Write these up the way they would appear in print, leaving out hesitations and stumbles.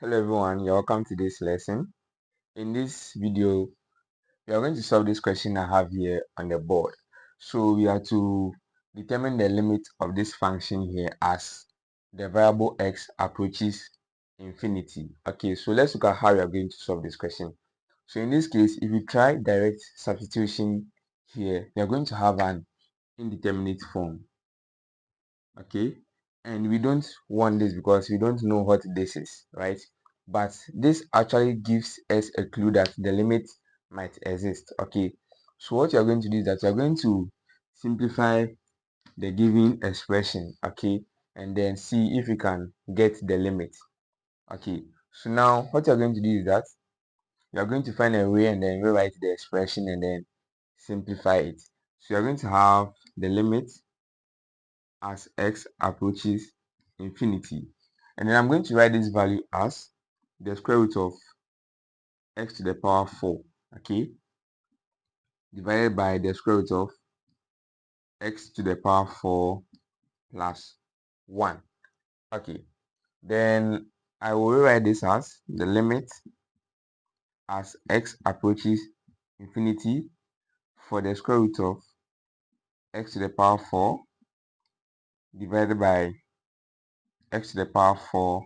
Hello everyone, you're welcome to this lesson. In this video, we are going to solve this question I have here on the board. So we are to determine the limit of this function here as the variable x approaches infinity. Okay, so let's look at how we are going to solve this question. So in this case, if you try direct substitution here, we are going to have an indeterminate form. Okay, and we don't want this because we don't know what this is, right? But this actually gives us a clue that the limit might exist. Okay, so what you're going to do is that you're going to simplify the given expression, okay, and then see if you can get the limit. Okay, so now what you're going to do is that you're going to find a way and then rewrite the expression and then simplify it. So you're going to have the limit as x approaches infinity, and then I'm going to write this value as the square root of x to the power 4, okay, divided by the square root of x to the power 4 plus 1. Okay, then I will rewrite this as the limit as x approaches infinity for the square root of x to the power 4 divided by x to the power 4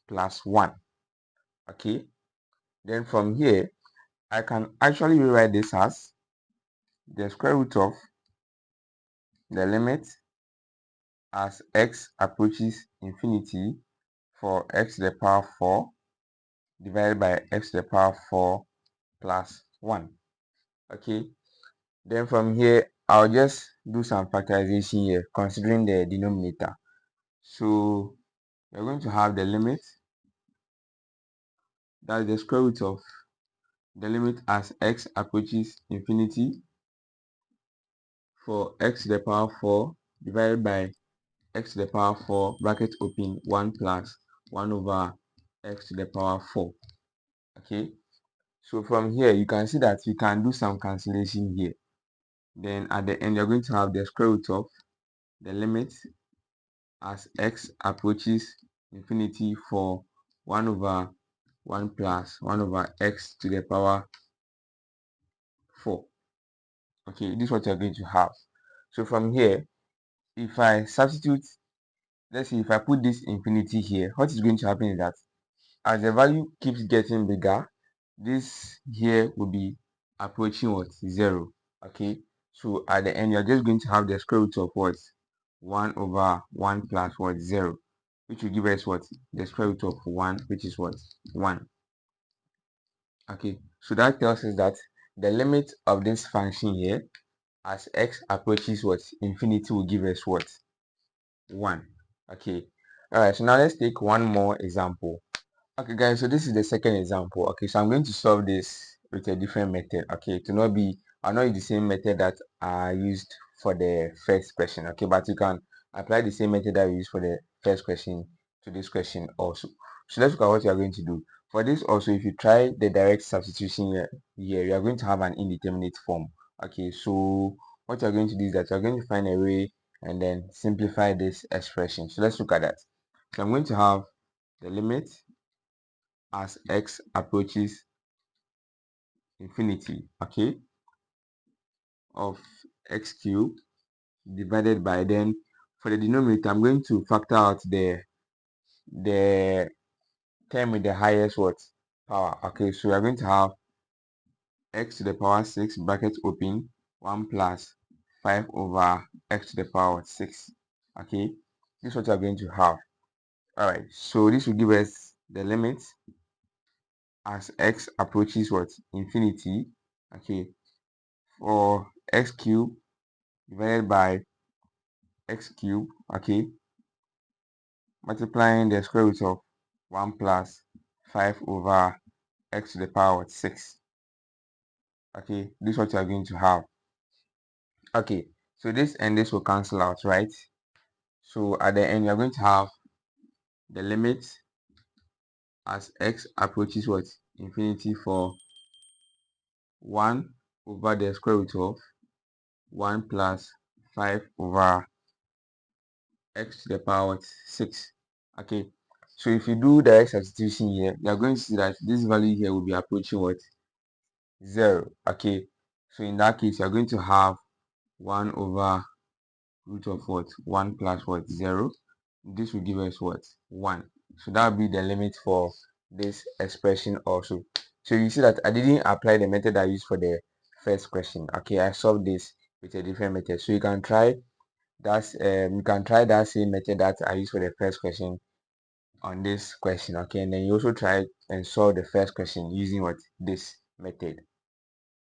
plus 1. Okay, then from here I can actually rewrite this as the square root of the limit as x approaches infinity for x to the power 4 divided by x to the power 4 plus 1. Okay, then from here I'll just do some factorization here considering the denominator. So we're going to have the limit, that is the square root of the limit as x approaches infinity for x to the power 4 divided by x to the power 4 bracket open 1 plus 1 over x to the power 4. Okay, so from here you can see that you can do some cancellation here. Then at the end you're going to have the square root of the limit as x approaches infinity for 1 over 1 plus 1 over x to the power 4. Okay, this is what you're going to have. So from here, if I substitute, let's see, if I put this infinity here, what is going to happen is that as the value keeps getting bigger, this here will be approaching what? 0. Okay, so at the end you're just going to have the square root of what? 1 over 1 plus what? 0, which will give us what? The square root of 1, which is what? 1. Okay, so that tells us that the limit of this function here as x approaches what? Infinity will give us what? 1. Okay, all right, so now let's take one more example. Okay guys, so this is the second example. Okay, so I'm going to solve this with a different method. Okay, to not be, I'll not use the same method that I used for the first question. Okay, but you can apply the same method that we used for the first question to this question also. So let's look at what you are going to do. For this also, if you try the direct substitution here, you are going to have an indeterminate form. Okay, so what you're going to do is that you're going to find a way and then simplify this expression. So let's look at that. So I'm going to have the limit as x approaches infinity, okay, of x cubed divided by, then for the denominator I'm going to factor out the term with the highest what power. Okay, so we are going to have x to the power 6 bracket open 1 plus 5 over x to the power 6. Okay, this is what we are going to have. All right, so this will give us the limit as x approaches what? Infinity. Okay, for x cubed divided by x cubed, okay, multiplying the square root of 1 plus 5 over x to the power 6. Okay, this is what you are going to have. Okay, so this and this will cancel out, right? So at the end, you are going to have the limit as x approaches what? Infinity for 1 over the square root of 1 plus 5 over x to the power 6. Okay, So if you do direct substitution here, you are going to see that this value here will be approaching what? 0. Okay, so in that case, you are going to have 1 over root of what? 1 plus what? 0. This will give us what? 1. So that will be the limit for this expression also. So you see that I didn't apply the method I used for the first question. Okay, I solved this with a different method. So you can try that same method that I used for the first question on this question. Okay, and then you also try and solve the first question using what? This method.